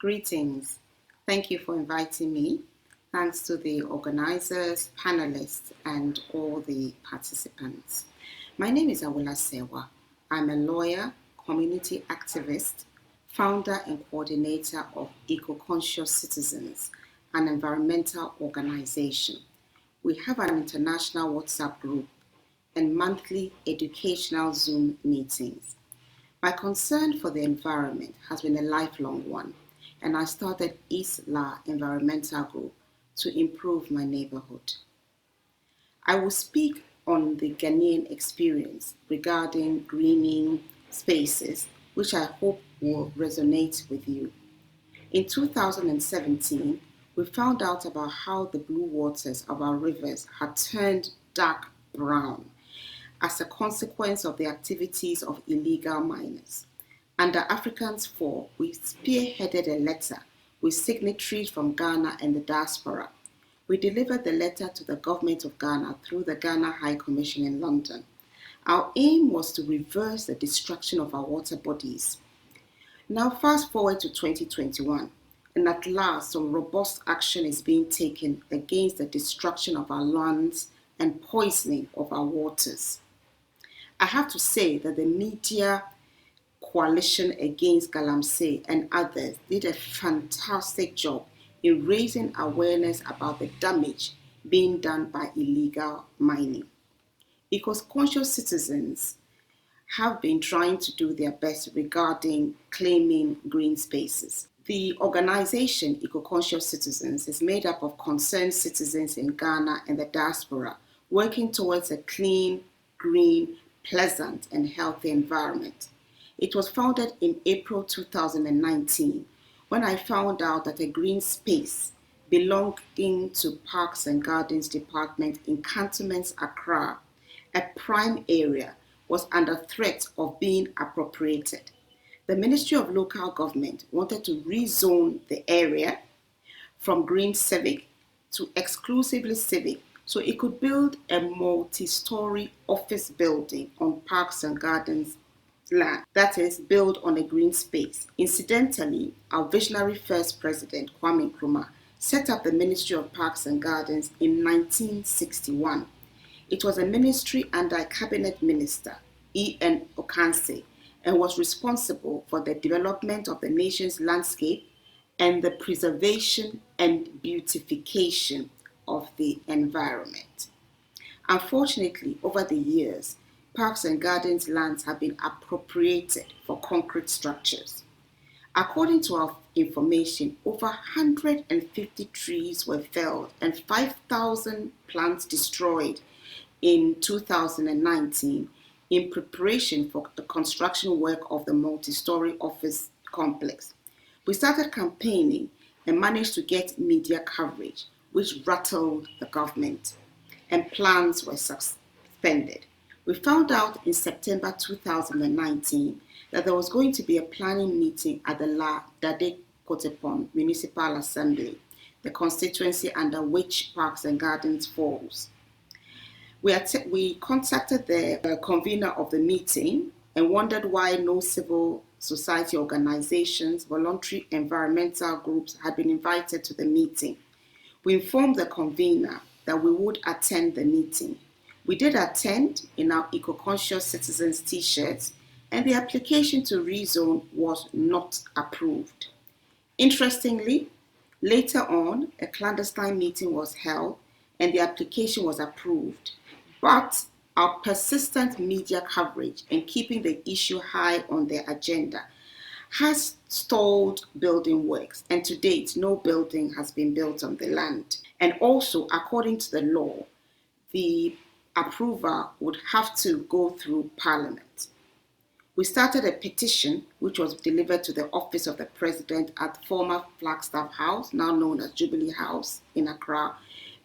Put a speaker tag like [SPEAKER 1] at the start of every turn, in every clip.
[SPEAKER 1] Greetings. Thank you for inviting me. Thanks to the organizers, panelists, and all the participants. My name is Atewa. I'm a lawyer, community activist, founder and coordinator of Eco-Conscious Citizens, an environmental organization. We have an international WhatsApp group and monthly educational Zoom meetings. My concern for the environment has been a lifelong one, and I started Isla Environmental Group to improve my neighborhood. I will speak on the Ghanaian experience regarding greening spaces, which I hope will resonate with you. In 2017, we found out about how the blue waters of our rivers had turned dark brown as a consequence of the activities of illegal miners. Under Africans 4, we spearheaded a letter with signatories from Ghana and the diaspora. We delivered the letter to the government of Ghana through the Ghana High Commission in London. Our aim was to reverse the destruction of our water bodies. Now fast forward to 2021, and at last some robust action is being taken against the destruction of our lands and poisoning of our waters. I have to say that the media coalition against Galamsey and others did a fantastic job in raising awareness about the damage being done by illegal mining. Eco-conscious citizens have been trying to do their best regarding claiming green spaces. The organization Eco-Conscious Citizens is made up of concerned citizens in Ghana and the diaspora working towards a clean, green, pleasant and healthy environment. It was founded in April 2019 when I found out that a green space belonging to Parks and Gardens Department in Cantonments, Accra, a prime area, was under threat of being appropriated. The Ministry of Local Government wanted to rezone the area from green civic to exclusively civic so it could build a multi-story office building on Parks and Gardens land, that is, built on a green space. Incidentally, our visionary first president, Kwame Nkrumah, set up the Ministry of Parks and Gardens in 1961. It was a ministry under a cabinet minister, E.N. Okanse, and was responsible for the development of the nation's landscape and the preservation and beautification of the environment. Unfortunately, over the years, Parks and Gardens lands have been appropriated for concrete structures. According to our information, over 150 trees were felled and 5,000 plants destroyed in 2019 in preparation for the construction work of the multi-story office complex. We started campaigning and managed to get media coverage, which rattled the government, and plans were suspended. We found out in September 2019 that there was going to be a planning meeting at the La Dade Kotepon Municipal Assembly, the constituency under which Parks and Gardens falls. We contacted the convener of the meeting and wondered why no civil society organizations, voluntary environmental groups had been invited to the meeting. We informed the convener that we would attend the meeting. We did attend in our Eco-Conscious Citizens t-shirts, and the application to rezone was not approved. Interestingly, later on, a clandestine meeting was held and the application was approved. But our persistent media coverage and keeping the issue high on their agenda has stalled building works, and to date, no building has been built on the land. And also, according to the law, the approval would have to go through Parliament. We started a petition which was delivered to the office of the President at former Flagstaff House, now known as Jubilee House in Accra,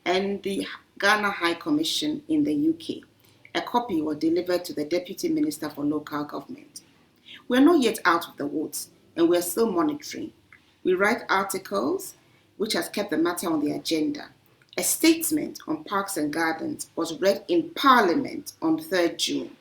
[SPEAKER 1] and the Ghana High Commission in the UK. A copy was delivered to the Deputy Minister for Local Government. We are not yet out of the woods, and we are still monitoring. We write articles, which has kept the matter on the agenda. A statement on Parks and Gardens was read in Parliament on 3rd June.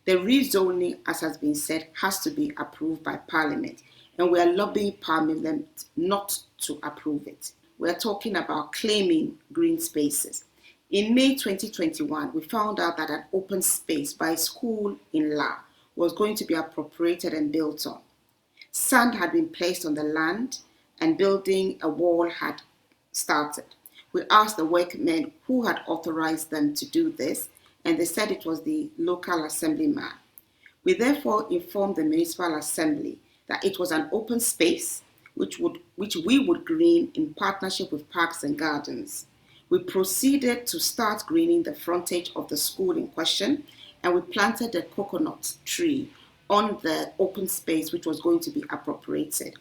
[SPEAKER 1] The rezoning, as has been said, has to be approved by Parliament, and we are lobbying Parliament not to approve it. We are talking about claiming green spaces. In May 2021, we found out that an open space by a school in La was going to be appropriated and built on. Sand had been placed on the land and building a wall had started. We asked the workmen who had authorized them to do this, and they said it was the local assemblyman. We therefore informed the municipal assembly that it was an open space which we would green in partnership with Parks and Gardens. We proceeded to start greening the frontage of the school in question, and we planted a coconut tree on the open space which was going to be appropriated.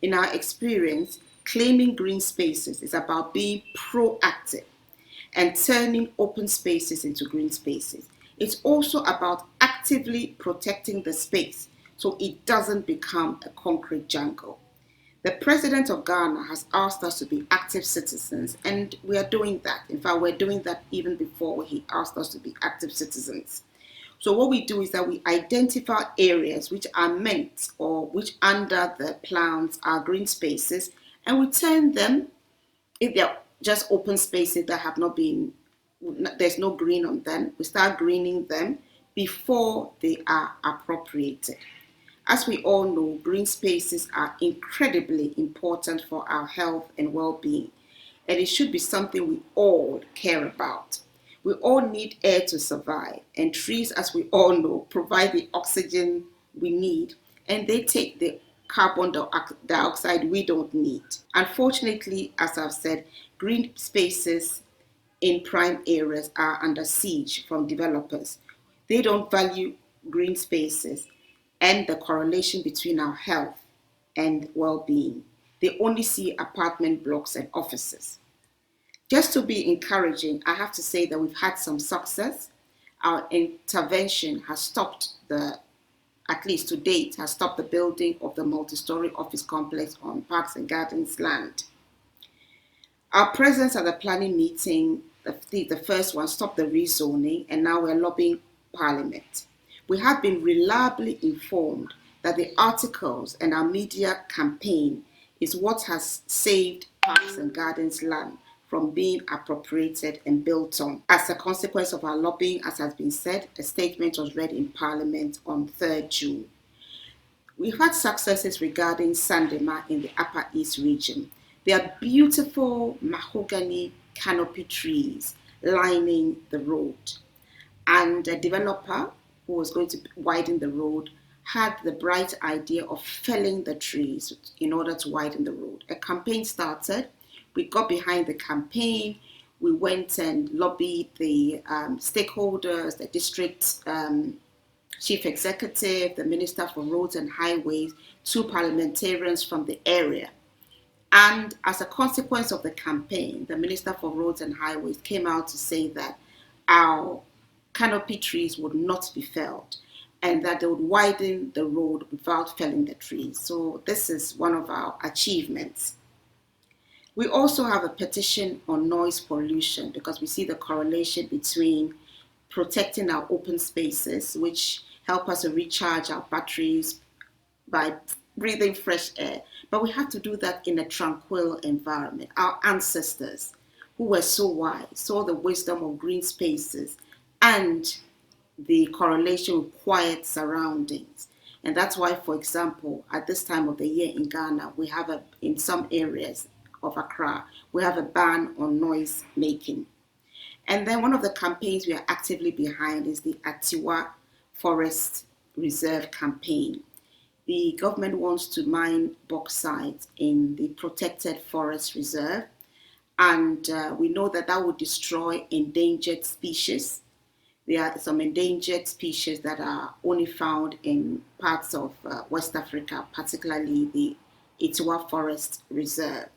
[SPEAKER 1] In our experience, claiming green spaces is about being proactive and turning open spaces into green spaces. It's also about actively protecting the space so it doesn't become a concrete jungle. The president of Ghana has asked us to be active citizens, and we are doing that. In fact, we're doing that even before he asked us to be active citizens. So what we do is that we identify areas which are meant or which under the plans are green spaces, and we turn them, if they're just open spaces that have not been, there's no green on them, we start greening them before they are appropriated. As we all know, green spaces are incredibly important for our health and well-being, and it should be something we all care about. We all need air to survive, and trees, as we all know, provide the oxygen we need, and they take the carbon dioxide we don't need. Unfortunately, as I've said, green spaces in prime areas are under siege from developers. They don't value green spaces and the correlation between our health and well-being. They only see apartment blocks and offices. Just to be encouraging, I have to say that we've had some success. Our intervention has stopped at least to date, has stopped the building of the multi-story office complex on Parks and Gardens land. Our presence at the planning meeting, the first one, stopped the rezoning, and now we're lobbying Parliament. We have been reliably informed that the articles and our media campaign is what has saved Parks and Gardens land from being appropriated and built on. As a consequence of our lobbying, as has been said, a statement was read in Parliament on 3rd June. We've had successes regarding Sandema in the Upper East region. There are beautiful mahogany canopy trees lining the road. And a developer who was going to widen the road had the bright idea of felling the trees in order to widen the road. A campaign started. We got behind the campaign. We went and lobbied the stakeholders, the district chief executive, the minister for roads and highways, 2 parliamentarians from the area. And as a consequence of the campaign, the minister for roads and highways came out to say that our canopy trees would not be felled and that they would widen the road without felling the trees. So this is one of our achievements. We also have a petition on noise pollution because we see the correlation between protecting our open spaces, which help us to recharge our batteries by breathing fresh air. But we have to do that in a tranquil environment. Our ancestors, who were so wise, saw the wisdom of green spaces and the correlation with quiet surroundings. And that's why, for example, at this time of the year in Ghana, we have in some areas of Accra, we have a ban on noise making. And then one of the campaigns we are actively behind is the Atewa Forest Reserve campaign. The government wants to mine bauxite in the protected forest reserve, and we know that that would destroy endangered species. There are some endangered species that are only found in parts of West Africa, particularly the Atewa Forest Reserve.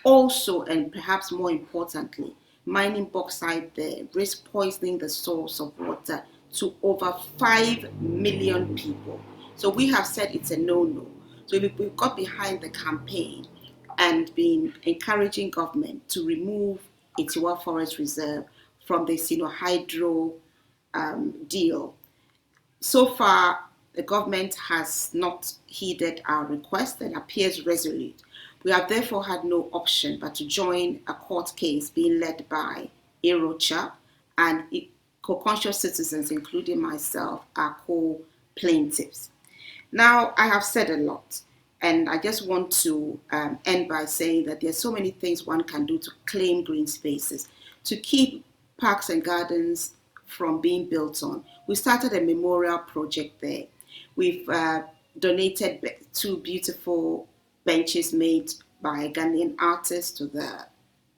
[SPEAKER 1] Also, and perhaps more importantly, mining bauxite there risks poisoning the source of water to over 5 million people. So we have said it's a no-no. So we've got behind the campaign and been encouraging government to remove Atewa Forest Reserve from the Sino Hydro deal. So far, the government has not heeded our request and appears resolute. We have therefore had no option but to join a court case being led by Erocha, and co-conscious citizens, including myself, are co-plaintiffs. Now, I have said a lot, and I just want to end by saying that there's so many things one can do to claim green spaces, to keep parks and gardens from being built on. We started a memorial project there. We've donated 2 beautiful benches made by Ghanaian artists to the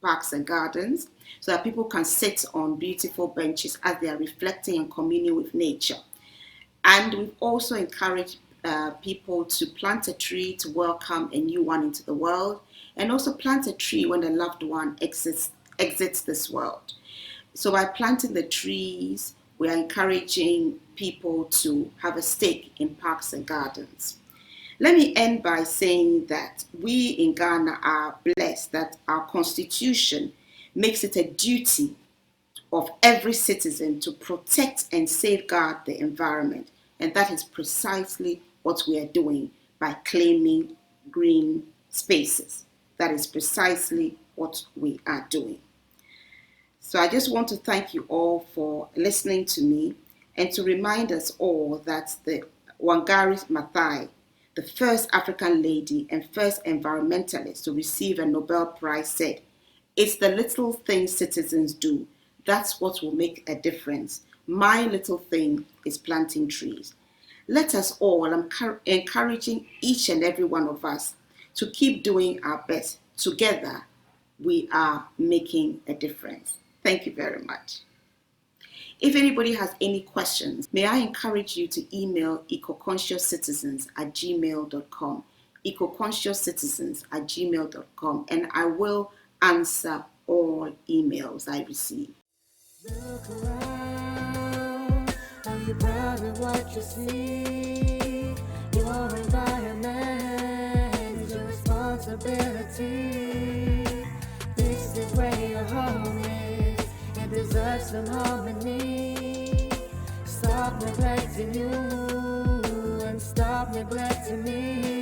[SPEAKER 1] parks and gardens so that people can sit on beautiful benches as they are reflecting and communing with nature. And we've also encouraged people to plant a tree to welcome a new one into the world, and also plant a tree when a loved one exits this world. So by planting the trees, we are encouraging people to have a stake in parks and gardens. Let me end by saying that we in Ghana are blessed that our constitution makes it a duty of every citizen to protect and safeguard the environment. And that is precisely what we are doing by claiming green spaces. That is precisely what we are doing. So I just want to thank you all for listening to me and to remind us all that the Wangari Maathai, the first African lady and first environmentalist to receive a Nobel Prize, said, "It's the little things citizens do. That's what will make a difference. My little thing is planting trees." Let us all, I'm encouraging each and every one of us to keep doing our best. Together, we are making a difference. Thank you very much. If anybody has any questions, may I encourage you to email ecoconsciouscitizens@gmail.com, ecoconsciouscitizens@gmail.com, and I will answer all emails I receive.
[SPEAKER 2] Look around, are you proud of what you see? Your environment is your responsibility. This is where your home is. It deserves some harmony. Stop neglecting you and stop neglecting me.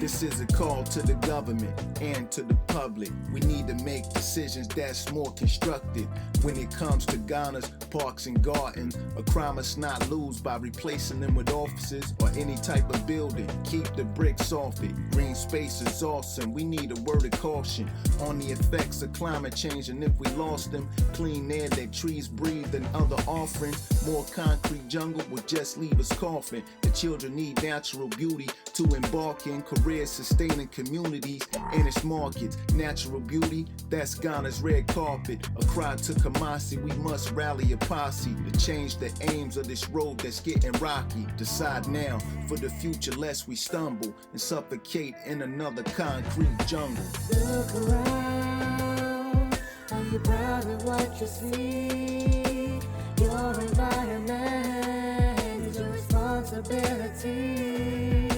[SPEAKER 3] This is a call to the government and to the public. We need to make decisions that's more constructive. When it comes to Ghana's parks and gardens, a crime must not lose by replacing them with offices or any type of building. Keep the bricks off it. Green space is awesome. We need a word of caution on the effects of climate change, and if we lost them, clean air that trees breathe and other offerings. More concrete jungle would just leave us coughing. The children need natural beauty to embark in careers sustaining communities and its markets. Natural beauty, that's Ghana's red carpet. A cry to Kamasi, we must rally a posse to change the aims of this road that's getting rocky. Decide now for the future lest we stumble and suffocate in another concrete jungle.
[SPEAKER 2] Look around, are you proud of what you see? Your environment is your responsibility.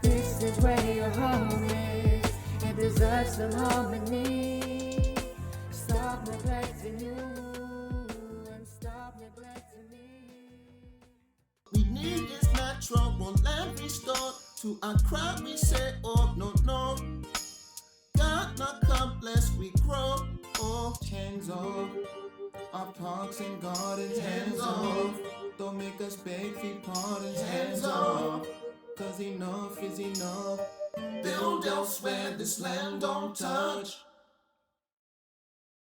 [SPEAKER 2] This is where your home is. It deserves some harmony. Stop neglecting you and stop neglecting me.
[SPEAKER 4] We need this natural land restored. To Accra we say, oh no no. Ghana come bless we grow. Oh, hands off our parks and gardens. Hands off. Don't make us beg for pardons. Hands off. Cause enough is enough. Build elsewhere, this land don't touch.